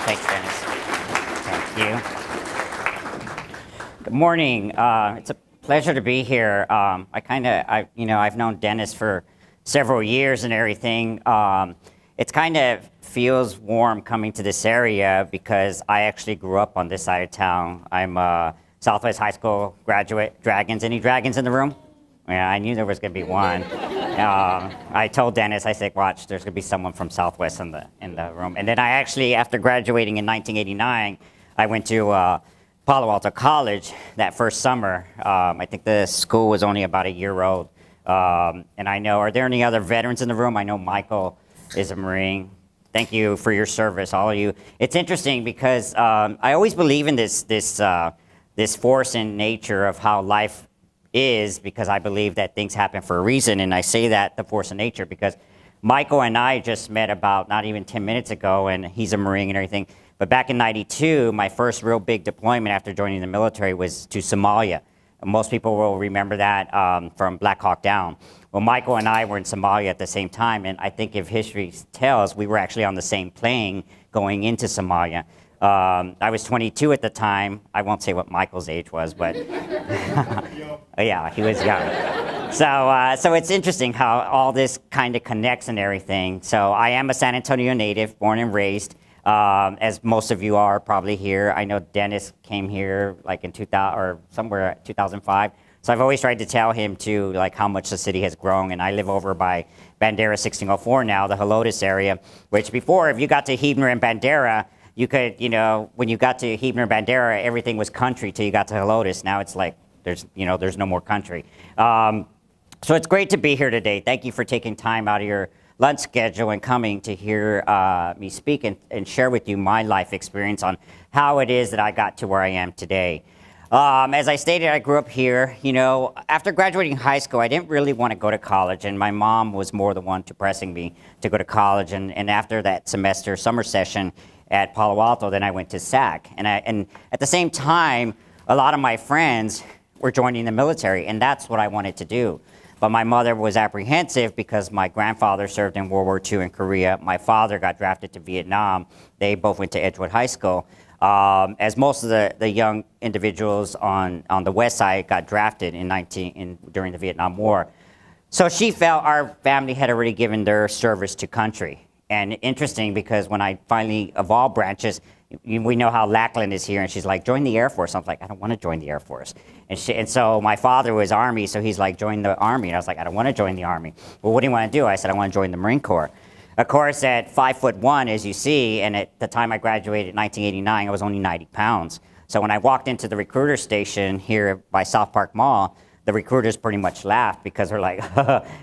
Thanks, Dennis. Thank you. Good morning. It's a pleasure to be here. I've known Dennis for several years and everything. It kind of feels warm coming to this area because I actually grew up on this side of town. I'm a Southwest High School graduate. Dragons, any dragons in the room? Yeah, I knew there was going to be one. I told Dennis, I said, watch, there's going to be someone from Southwest in the room. And then I actually, after graduating in 1989, I went to Palo Alto College that first summer. I think the school was only about a year old. And I know, are there any other veterans in the room? I know Michael is a Marine. Thank you for your service, all of you. It's interesting because I always believe in this force in nature of how life is, because I believe that things happen for a reason. And I say that, the force of nature, because Michael and I just met about not even 10 minutes ago, and he's a Marine and everything. But back in '92, my first real big deployment after joining the military was to Somalia. Most people will remember that from Black Hawk Down. Well, Michael and I were in Somalia at the same time, and I think if history tells, we were actually on the same plane going into Somalia. I was 22 at the time. I won't say what Michael's age was, but yeah, he was young. So it's interesting how all this kind of connects and everything. So I am a San Antonio native, born and raised, as most of you are probably here. I know Dennis came here like in 2000 or somewhere 2005. So I've always tried to tell him too, like how much the city has grown. And I live over by Bandera 1604 now, the Helotes area, which before, if you got to Huebner and Bandera, you could, when you got to Huebner and Bandera, everything was country till you got to Helotes. Now it's like there's no more country. So it's great to be here today. Thank you for taking time out of your lunch schedule and coming to hear me speak and share with you my life experience on how it is that I got to where I am today. As I stated, I grew up here. After graduating high school, I didn't really want to go to college, and my mom was more the one pressing me to go to college. And after that semester, summer session at Palo Alto, then I went to SAC. And at the same time, a lot of my friends were joining the military, and that's what I wanted to do. But my mother was apprehensive because my grandfather served in World War II in Korea. My father got drafted to Vietnam. They both went to Edgewood High School. As most of the young individuals on the west side got drafted during the Vietnam War. So she felt our family had already given their service to country. And interesting, because when I finally, of all branches, we know how Lackland is here, and she's like, join the Air Force. I was like, I don't want to join the Air Force. And so my father was Army, so he's like, join the Army. And I was like, I don't want to join the Army. Well, what do you want to do? I said, I want to join the Marine Corps. Of course, at 5'1", as you see, and at the time I graduated in 1989, I was only 90 pounds. So when I walked into the recruiter station here by South Park Mall, the recruiters pretty much laughed because they're like,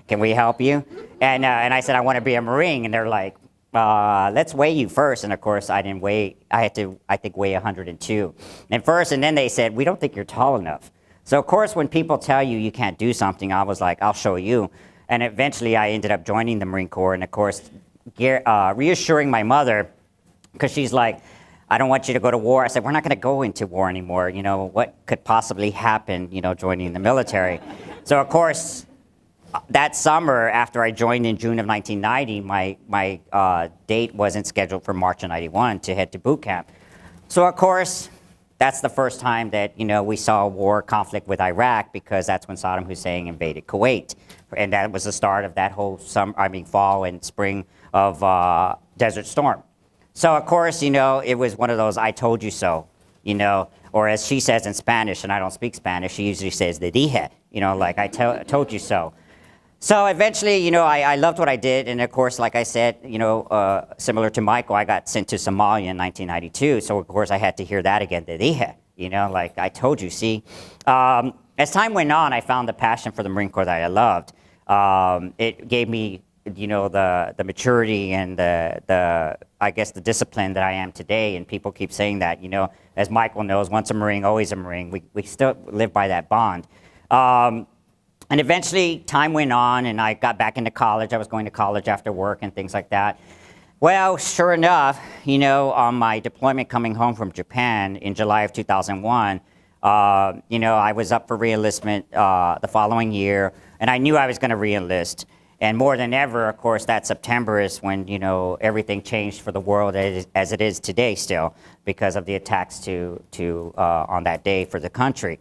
can we help you? And I said, I want to be a Marine. And they're like, let's weigh you first. And of course, I didn't weigh, I had to, I think, weigh 102. And then they said, we don't think you're tall enough. So of course, when people tell you you can't do something, I was like, I'll show you. And eventually I ended up joining the Marine Corps, and of course, reassuring my mother, because she's like, I don't want you to go to war. I said, we're not going to go into war anymore. What could possibly happen, joining the military? So of course, that summer after I joined in June of 1990, my date wasn't scheduled for March of '91 to head to boot camp. So of course, that's the first time that we saw a war conflict with Iraq, because that's when Saddam Hussein invaded Kuwait. And that was the start of that whole fall and spring of Desert Storm. So of course, it was one of those I told you so, or as she says in Spanish, and I don't speak Spanish, she usually says, "Le dije," like I told you so. So eventually, I loved what I did, and of course, like I said, similar to Michael, I got sent to Somalia in 1992, so of course I had to hear that again, "Le dije," like I told you, see. As time went on, I found the passion for the Marine Corps that I loved. It gave me, the maturity and I guess the discipline that I am today. And people keep saying that, as Michael knows, once a Marine, always a Marine. We still live by that bond. And eventually, time went on, and I got back into college. I was going to college after work and things like that. Well, sure enough, on my deployment coming home from Japan in July of 2001, I was up for reenlistment the following year, and I knew I was going to reenlist. And more than ever, of course, that September is when, you know, everything changed for the world as it is today still, because of the attacks on that day for the country.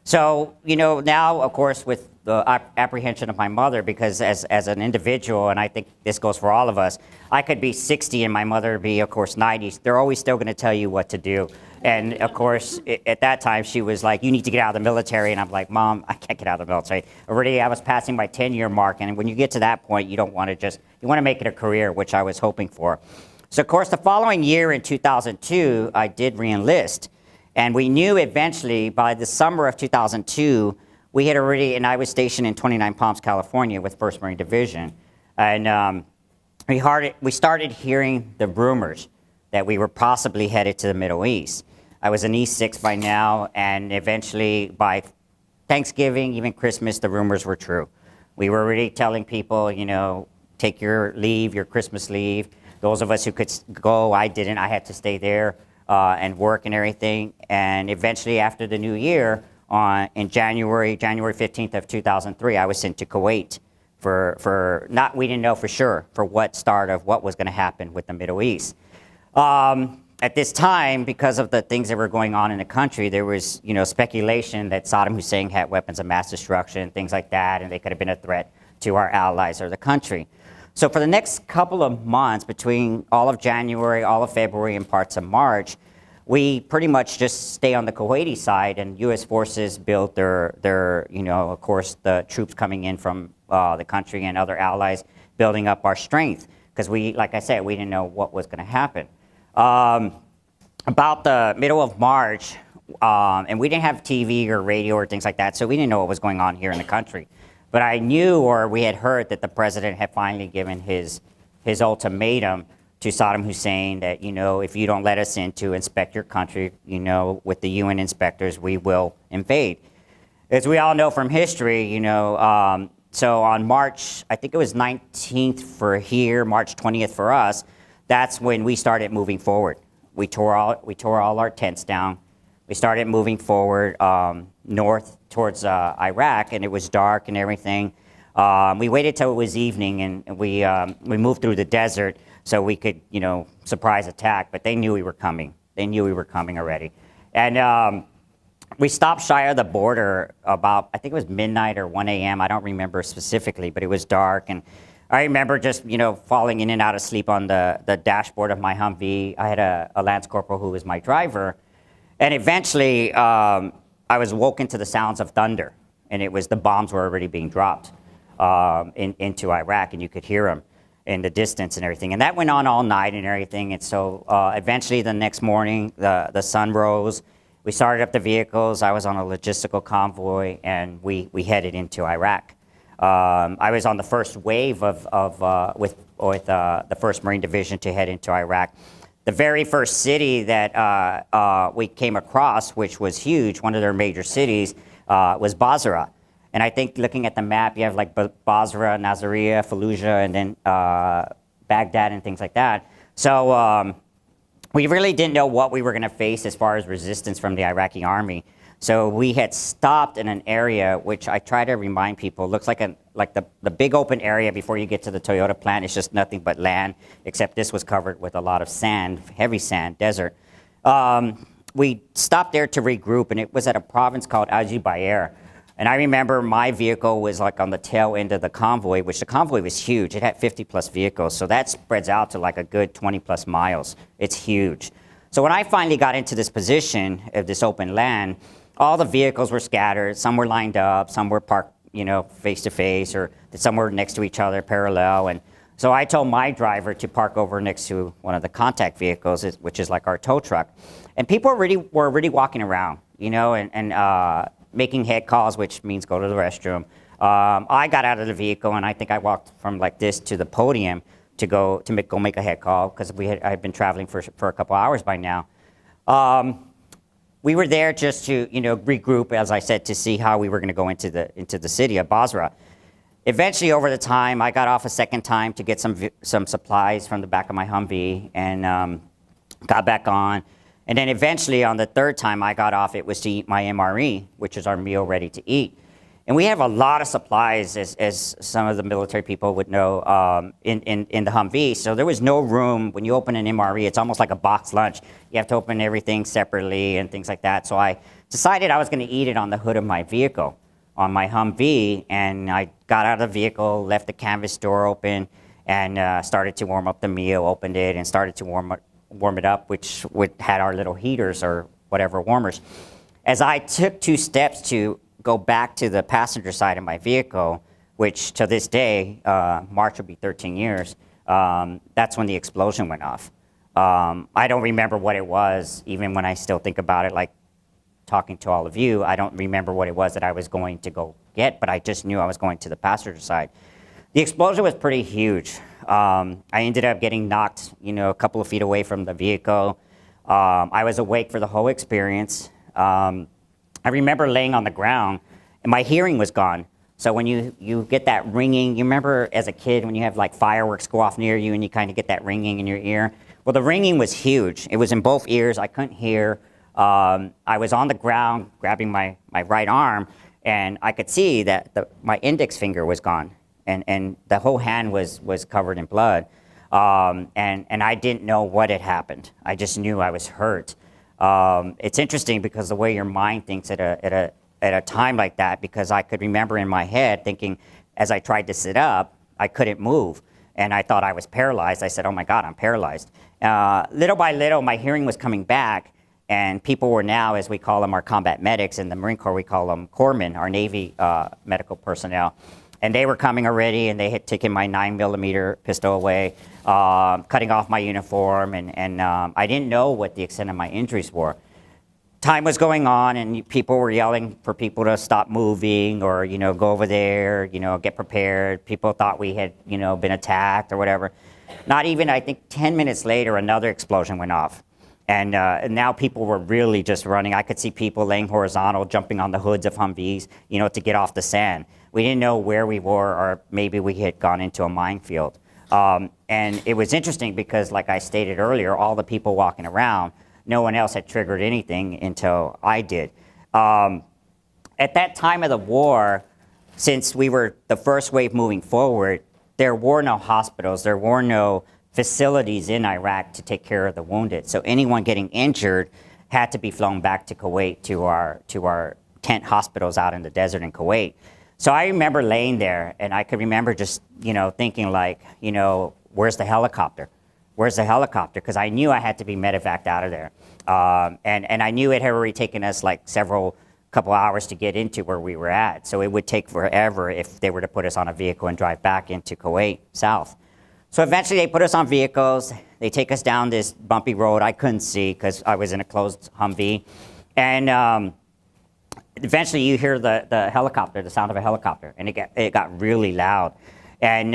So, you know, now, of course, with the apprehension of my mother, because as an individual, and I think this goes for all of us, I could be 60 and my mother be, of course, 90. They're always still going to tell you what to do. And, of course, at that time, she was like, you need to get out of the military. And I'm like, Mom, I can't get out of the military. Already, I was passing my 10-year mark. And when you get to that point, you don't want to just, you want to make it a career, which I was hoping for. So, of course, the following year in 2002, I did re-enlist. And we knew eventually by the summer of 2002, we had already, and I was stationed in 29 Palms, California with 1st Marine Division. And we started hearing the rumors that we were possibly headed to the Middle East. I was in E6 by now, and eventually by Thanksgiving, even Christmas, the rumors were true. We were already telling people, you know, take your leave, your Christmas leave. Those of us who could go, I didn't. I had to stay there and work and everything. And eventually, after the new year, in January 15th of 2003, I was sent to Kuwait we didn't know for sure for what was going to happen with the Middle East. At this time, because of the things that were going on in the country, there was, you know, speculation that Saddam Hussein had weapons of mass destruction, things like that, and they could have been a threat to our allies or the country. So for the next couple of months, between all of January, all of February, and parts of March, we pretty much just stay on the Kuwaiti side, and U.S. forces built their, you know, of course, the troops coming in from the country and other allies, building up our strength, because like I said, we didn't know what was going to happen. About the middle of March, and we didn't have TV or radio or things like that, so we didn't know what was going on here in the country. But I knew, or we had heard, that the president had finally given his ultimatum to Saddam Hussein that, you know, if you don't let us in to inspect your country, you know, with the UN inspectors, we will invade. As we all know from history, you know, so on March, I think it was 19th for here, March 20th for us, that's when we started moving forward. We tore all our tents down. We started moving forward north towards Iraq, and it was dark and everything. We waited till it was evening, and we moved through the desert so we could, you know, surprise attack. But they knew we were coming. They knew we were coming already, and we stopped shy of the border about, I think it was midnight or 1 a.m. I don't remember specifically, but it was dark, and I remember just, you know, falling in and out of sleep on the dashboard of my Humvee. I had a Lance Corporal who was my driver. And eventually, I was woken to the sounds of thunder. And it was the bombs were already being dropped into Iraq, and you could hear them in the distance and everything. And that went on all night and everything. And so eventually the next morning, the sun rose. We started up the vehicles. I was on a logistical convoy, and we headed into Iraq. I was on the first wave with the 1st Marine Division to head into Iraq. The very first city that we came across, which was huge, one of their major cities, was Basra. And I think looking at the map, you have like Basra, Nasiriyah, Fallujah, and then Baghdad and things like that. So we really didn't know what we were going to face as far as resistance from the Iraqi army. So we had stopped in an area which I try to remind people looks like the big open area before you get to the Toyota plant. It's just nothing but land, except this was covered with a lot of sand, heavy sand, desert. We stopped there to regroup, and it was at a province called Al-Jubair. And I remember my vehicle was like on the tail end of the convoy, which the convoy was huge. It had 50 plus vehicles, so that spreads out to like a good 20 plus miles. It's huge. So when I finally got into this position of this open land, all the vehicles were scattered. Some were lined up, some were parked, you know, face to face, or some were next to each other, parallel. And so I told my driver to park over next to one of the contact vehicles, which is like our tow truck. And people were already walking around, you know, and making head calls, which means go to the restroom. I got out of the vehicle, and I think I walked from like this to the podium to go make a head call, because I had been traveling for a couple hours by now. We were there just to, you know, regroup, as I said, to see how we were going to go into the city of Basra. Eventually, over the time, I got off a second time to get some supplies from the back of my Humvee, and got back on. And then eventually, on the third time I got off, it was to eat my MRE, which is our meal ready to eat. And we have a lot of supplies, as some of the military people would know, in the Humvee. So there was no room. When you open an MRE, it's almost like a box lunch. You have to open everything separately and things like that. So I decided I was going to eat it on the hood of my vehicle, on my Humvee. And I got out of the vehicle, left the canvas door open, and started to warm up the meal, opened it, and started to warm it up, which had our little heaters or whatever warmers. As I took 2 steps to go back to the passenger side of my vehicle, which to this day, March will be 13 years, that's when the explosion went off. I don't remember what it was, even when I still think about it, like talking to all of you, I don't remember what it was that I was going to go get, but I just knew I was going to the passenger side. The explosion was pretty huge. I ended up getting knocked, a couple of feet away from the vehicle. I was awake for the whole experience. I remember laying on the ground, and my hearing was gone. So when you get that ringing, you remember as a kid when you have like fireworks go off near you and you kind of get that ringing in your ear? Well, the ringing was huge. It was in both ears. I couldn't hear. I was on the ground grabbing my right arm, and I could see that my index finger was gone, and the whole hand was covered in blood. And I didn't know what had happened. I just knew I was hurt. It's interesting because the way your mind thinks at a time like that, because I could remember in my head thinking as I tried to sit up, I couldn't move. And I thought I was paralyzed. I said, oh my God, I'm paralyzed. Little by little, my hearing was coming back, and people were now, as we call them, our combat medics. In the Marine Corps, we call them corpsmen, our Navy medical personnel. And they were coming already, and they had taken my 9mm pistol away, cutting off my uniform, and I didn't know what the extent of my injuries were. Time was going on, and people were yelling for people to stop moving, or go over there, get prepared. People thought we had been attacked or whatever. Not even, I think, 10 minutes later, another explosion went off, and now people were really just running. I could see people laying horizontal, jumping on the hoods of Humvees, to get off the sand. We didn't know where we were, or maybe we had gone into a minefield. And it was interesting because, like I stated earlier, all the people walking around, no one else had triggered anything until I did. At that time of the war, since we were the first wave moving forward, there were no hospitals, there were no facilities in Iraq to take care of the wounded. So anyone getting injured had to be flown back to Kuwait, to our tent hospitals out in the desert in Kuwait. So I remember laying there, and I could remember just, thinking like, where's the helicopter? Where's the helicopter? Because I knew I had to be medevaced out of there. And I knew it had already taken us like couple hours to get into where we were at. So it would take forever if they were to put us on a vehicle and drive back into Kuwait, south. So eventually they put us on vehicles. They take us down this bumpy road I couldn't see because I was in a closed Humvee. And eventually you hear the helicopter, the sound of a helicopter, and it got really loud. And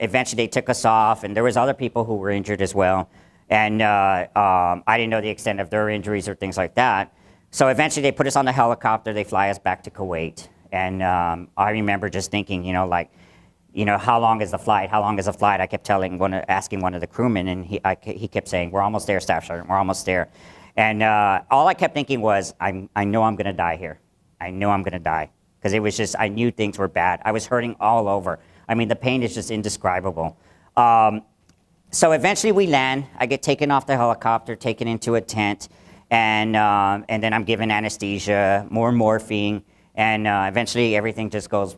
eventually they took us off, and there was other people who were injured as well. And I didn't know the extent of their injuries or things like that. So eventually they put us on the helicopter, they fly us back to Kuwait. And I remember just thinking, how long is the flight? How long is the flight? I kept asking one of the crewmen, and he kept saying, we're almost there, Staff Sergeant, we're almost there. And all I kept thinking was, I know I'm gonna die here. I know I'm gonna die. Because it was just, I knew things were bad. I was hurting all over. I mean, the pain is just indescribable. So eventually we land. I get taken off the helicopter, taken into a tent, and then I'm given anesthesia, more morphine, and eventually everything just goes,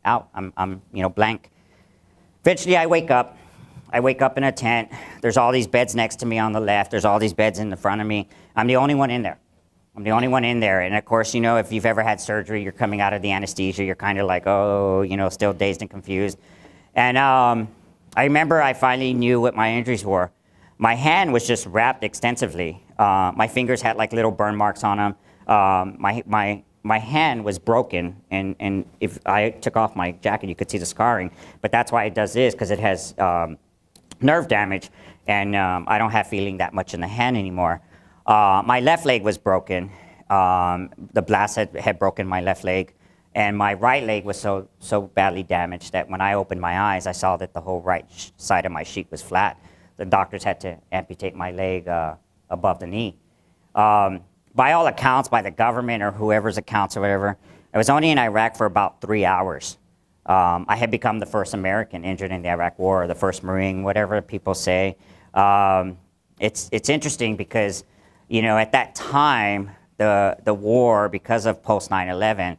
out. I'm blank. Eventually I wake up. I wake up in a tent. There's all these beds next to me on the left. There's all these beds in the front of me. I'm the only one in there. I'm the only one in there. And of course, if you've ever had surgery, you're coming out of the anesthesia, you're kind of like, oh, still dazed and confused. And I remember I finally knew what my injuries were. My hand was just wrapped extensively. My fingers had like little burn marks on them. My hand was broken, and if I took off my jacket, you could see the scarring. But that's why it does this, because it has nerve damage, and I don't have feeling that much in the hand anymore. My left leg was broken. The blast had broken my left leg, and my right leg was so badly damaged that when I opened my eyes, I saw that the whole right side of my sheet was flat. The doctors had to amputate my leg above the knee. By all accounts, by the government or whoever's accounts or whatever, I was only in Iraq for about 3 hours. I had become the first American injured in the Iraq War, the first Marine, whatever people say. It's interesting because, you know, at that time, the war, because of post 9/11,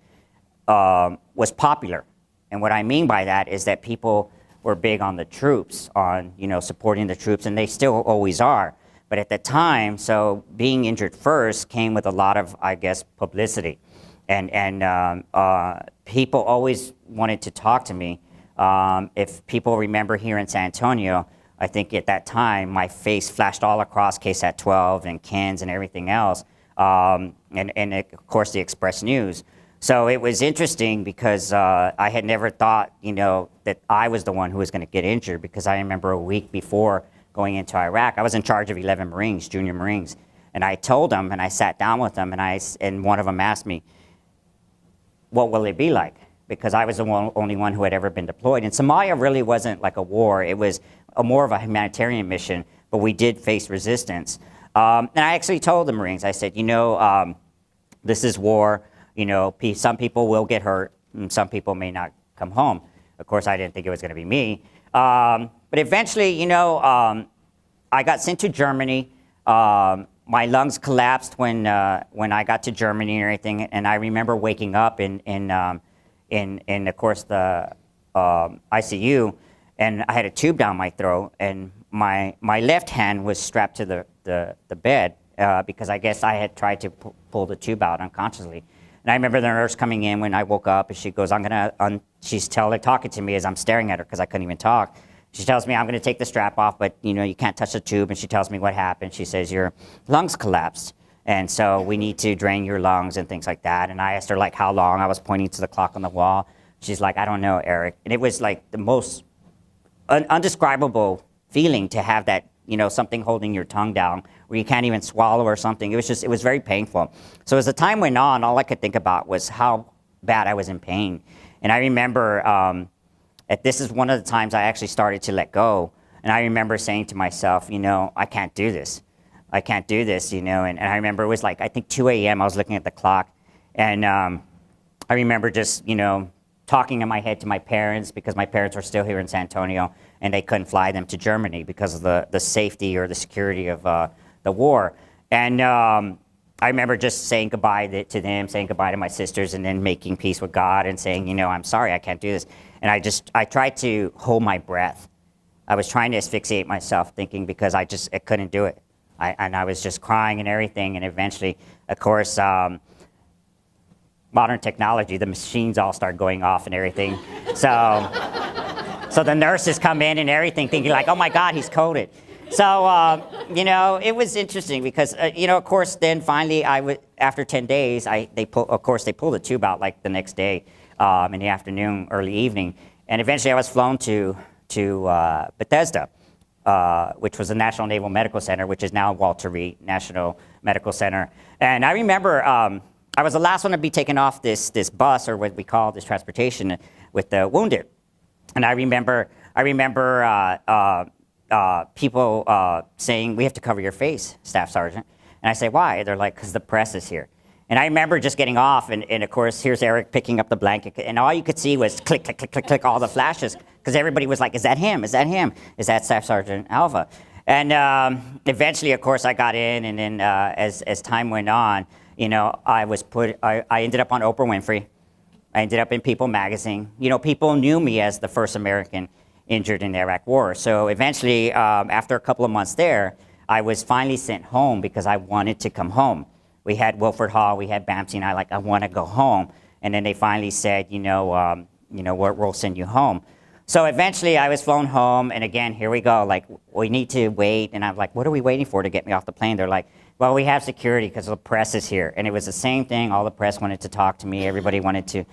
was popular. And what I mean by that is that people were big on the troops, on, you know, supporting the troops, and they still always are. But at the time, so being injured first came with a lot of, I guess, publicity. And people always wanted to talk to me. If people remember here in San Antonio, I think at that time, my face flashed all across KSAT 12 and KENS and everything else, and of course the Express News. So it was interesting because I had never thought, you know, that I was the one who was going to get injured, because I remember a week before going into Iraq, I was in charge of 11 Marines, junior Marines, and I told them, and I sat down with them, and one of them asked me, what will it be like? Because I was the only one who had ever been deployed. And Somalia really wasn't like a war. It was more of a humanitarian mission, but we did face resistance. And I actually told the Marines, I said, you know, this is war. You know, some people will get hurt, and some people may not come home. Of course, I didn't think it was going to be me. But eventually, you know, I got sent to Germany. My lungs collapsed when I got to Germany and everything. And I remember waking up in of course, the ICU, and I had a tube down my throat, and my left hand was strapped to the bed because I guess I had tried to pull the tube out unconsciously. And I remember the nurse coming in when I woke up, and she goes, she's talking to me as I'm staring at her because I couldn't even talk. She tells me, I'm going to take the strap off, but you know, you can't touch the tube. And she tells me what happened. She says, your lungs collapsed, and so we need to drain your lungs and things like that. And I asked her like how long. I was pointing to the clock on the wall. She's like, I don't know, Eric. And it was like the most undescribable feeling to have that, you know, something holding your tongue down where you can't even swallow or something. It was very painful. So as the time went on, all I could think about was how bad I was in pain. And I remember this is one of the times I actually started to let go. And I remember saying to myself, you know, I can't do this. I can't do this, you know. And I remember it was like, I think 2 a.m. I was looking at the clock. And I remember just, you know, talking in my head to my parents, because my parents were still here in San Antonio, and they couldn't fly them to Germany because of the safety or the security of the war. And I remember just saying goodbye to them, saying goodbye to my sisters, and then making peace with God and saying, you know, I'm sorry, I can't do this. And I tried to hold my breath. I was trying to asphyxiate myself, thinking, because I couldn't do it. And I was just crying and everything. And eventually, of course, modern technology, the machines all start going off and everything. So the nurses come in and everything, thinking like, oh my God, he's coded. So, you know, it was interesting because, you know, of course, then finally, after 10 days, they pulled the tube out like the next day in the afternoon, early evening. And eventually I was flown to Bethesda, which was the National Naval Medical Center, which is now Walter Reed National Medical Center. And I remember I was the last one to be taken off this bus, or what we call this transportation, with the wounded. And I remember people saying, we have to cover your face, Staff Sergeant. And I say, why? They're like, because the press is here. And I remember just getting off, and of course, here's Eric picking up the blanket, and all you could see was click, click, click, click, click, all the flashes, because everybody was like, is that him? Is that him? Is that Staff Sergeant Alva? And eventually, of course, I got in, and then as time went on, you know, I ended up on Oprah Winfrey. I ended up in People magazine. You know, people knew me as the first American injured in the Iraq War. So eventually, after a couple of months there, I was finally sent home because I wanted to come home. We had Wilford Hall, we had BAMC, and I want to go home. And then they finally said, we'll send you home. So eventually I was flown home, and again, here we go, like, we need to wait. And I'm like, what are we waiting for to get me off the plane? They're like, well, we have security because the press is here. And it was the same thing. All the press wanted to talk to me. Everybody wanted to,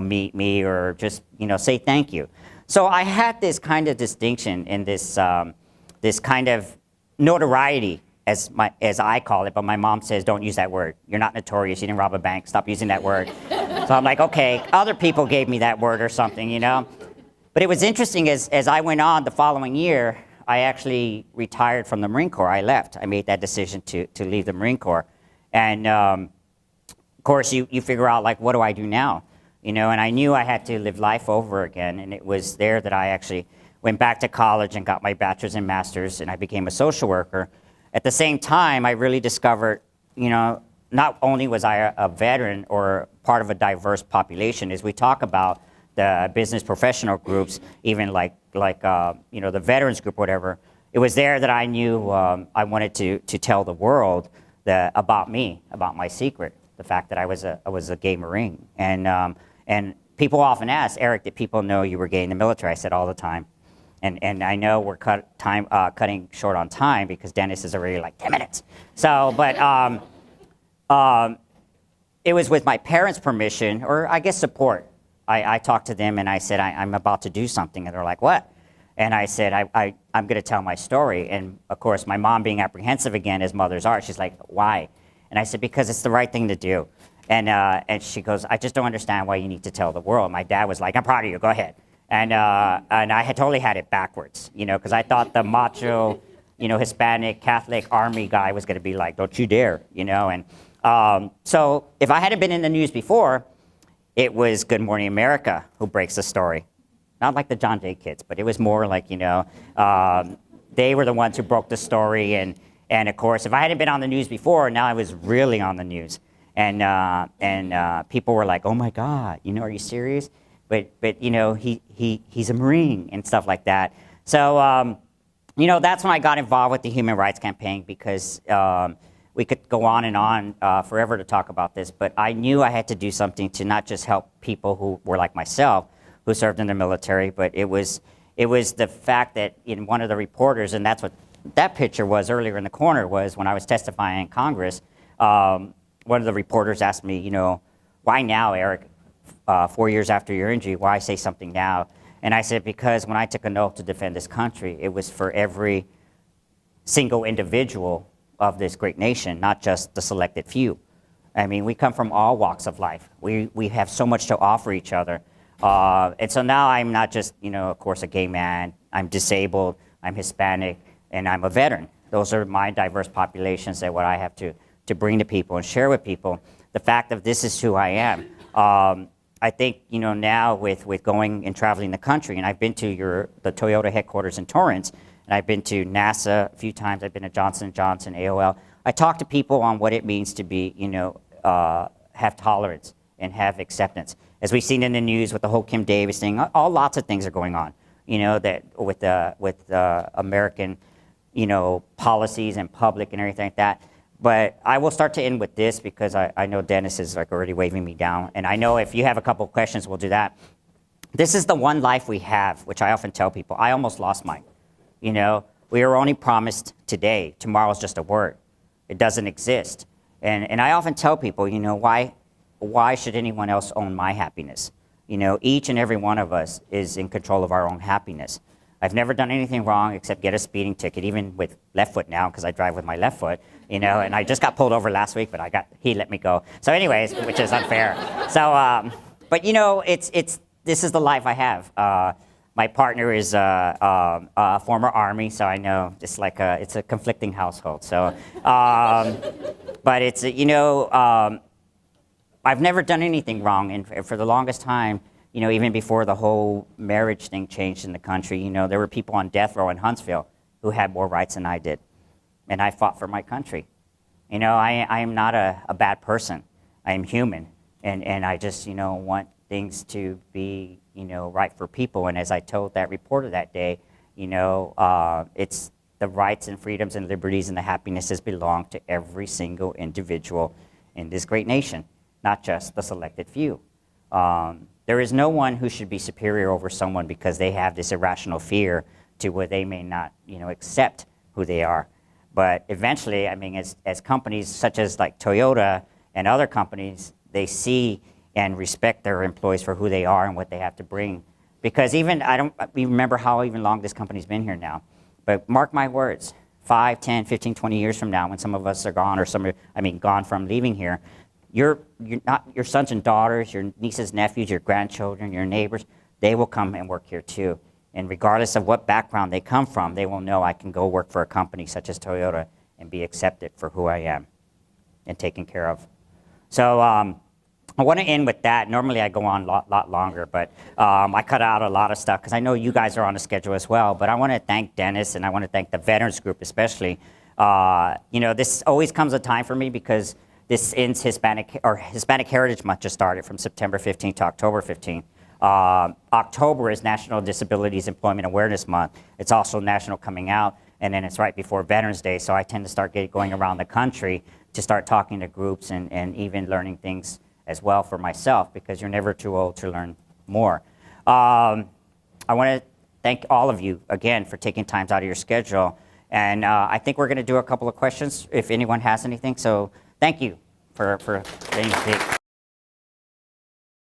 meet me or just, say thank you. So I had this kind of distinction in this kind of notoriety, as I call it, but my mom says, don't use that word. You're not notorious. You didn't rob a bank. Stop using that word. So I'm like, okay, other people gave me that word or something, But it was interesting as I went on the following year, I actually retired from the Marine Corps. I left. I made that decision to leave the Marine Corps. And of course, you figure out, like, what do I do now? And I knew I had to live life over again, and it was there that I actually went back to college and got my bachelor's and master's, and I became a social worker. At the same time, I really discovered, not only was I a veteran or part of a diverse population, as we talk about the business professional groups, even like the veterans group, whatever, it was there that I knew I wanted to tell the world about me, about my secret, the fact that I was a gay Marine. And people often ask, Eric, did people know you were gay in the military? I said all the time. And I know we're cutting short on time because Dennis is already like 10 minutes. So, but it was with my parents' permission, or I guess support. I talked to them and I said, I'm about to do something. And they're like, what? And I said, I'm going to tell my story. And of course, my mom being apprehensive again, as mothers are, she's like, why? And I said, because it's the right thing to do. And she goes, I just don't understand why you need to tell the world. My dad was like, I'm proud of you, go ahead. And I had totally had it backwards, because I thought the macho, Hispanic Catholic Army guy was going to be like, don't you dare, And so if I hadn't been in the news before, it was Good Morning America who breaks the story. Not like the John Jay kids, but it was more like, they were the ones who broke the story. And of course, if I hadn't been on the news before, now I was really on the news. And people were like, oh my God, are you serious? But he's a Marine and stuff like that. So, that's when I got involved with the Human Rights Campaign, because we could go on and on forever to talk about this, but I knew I had to do something to not just help people who were like myself, who served in the military, but it was the fact that in one of the reporters, and that's what that picture was earlier in the corner, was when I was testifying in Congress, one of the reporters asked me, why now, Eric? 4 years after your injury, why say something now? And I said, because when I took an oath to defend this country, it was for every single individual of this great nation, not just the selected few. I mean, we come from all walks of life. We have so much to offer each other. And so now I'm not just, of course, a gay man. I'm disabled, I'm Hispanic, and I'm a veteran. Those are my diverse populations that what I have to bring to people and share with people. The fact that this is who I am. I think, now with going and traveling the country, and I've been to the Toyota headquarters in Torrance, and I've been to NASA a few times, I've been to Johnson & Johnson, AOL. I talk to people on what it means to be, have tolerance and have acceptance. As we've seen in the news with the whole Kim Davis thing, lots of things are going on, that with American, policies and public and everything like that. But I will start to end with this, because I know Dennis is like already waving me down. And I know if you have a couple of questions, we'll do that. This is the one life we have, which I often tell people. I almost lost mine. We are only promised today. Tomorrow's just a word. It doesn't exist. And I often tell people, why should anyone else own my happiness? Each and every one of us is in control of our own happiness. I've never done anything wrong except get a speeding ticket, even with left foot now, because I drive with my left foot, and I just got pulled over last week, but he let me go. So anyways, which is unfair. So, but this is the life I have. My partner is a former Army, so I know it's a conflicting household. So, but it's, I've never done anything wrong, and for the longest time, even before the whole marriage thing changed in the country, there were people on death row in Huntsville who had more rights than I did. And I fought for my country. I am not a bad person. I am human. And I just, want things to be, right for people. And as I told that reporter that day, it's the rights and freedoms and liberties and the happinesses belong to every single individual in this great nation, not just the selected few. There is no one who should be superior over someone because they have this irrational fear to where they may not, accept who they are. But eventually, as companies such as like Toyota and other companies, they see and respect their employees for who they are and what they have to bring. Because I don't remember how even long this company's been here now, but mark my words, 5, 10, 15, 20 years from now, when some of us are gone, or gone from leaving here, your sons and daughters, your nieces, nephews, your grandchildren, your neighbors, they will come and work here too. And regardless of what background they come from, they will know I can go work for a company such as Toyota and be accepted for who I am and taken care of. So I want to end with that. Normally I go on a lot longer, but I cut out a lot of stuff because I know you guys are on a schedule as well. But I want to thank Dennis, and I want to thank the Veterans Group especially. This always comes a time for me because this ends Hispanic Heritage Month just started from September 15th to October 15th. October is National Disabilities Employment Awareness Month. It's also National Coming Out, and then it's right before Veterans Day, so I tend to start going around the country to start talking to groups and even learning things as well for myself, because you're never too old to learn more. I want to thank all of you again for taking time out of your schedule, and I think we're going to do a couple of questions if anyone has anything, so thank you for being here.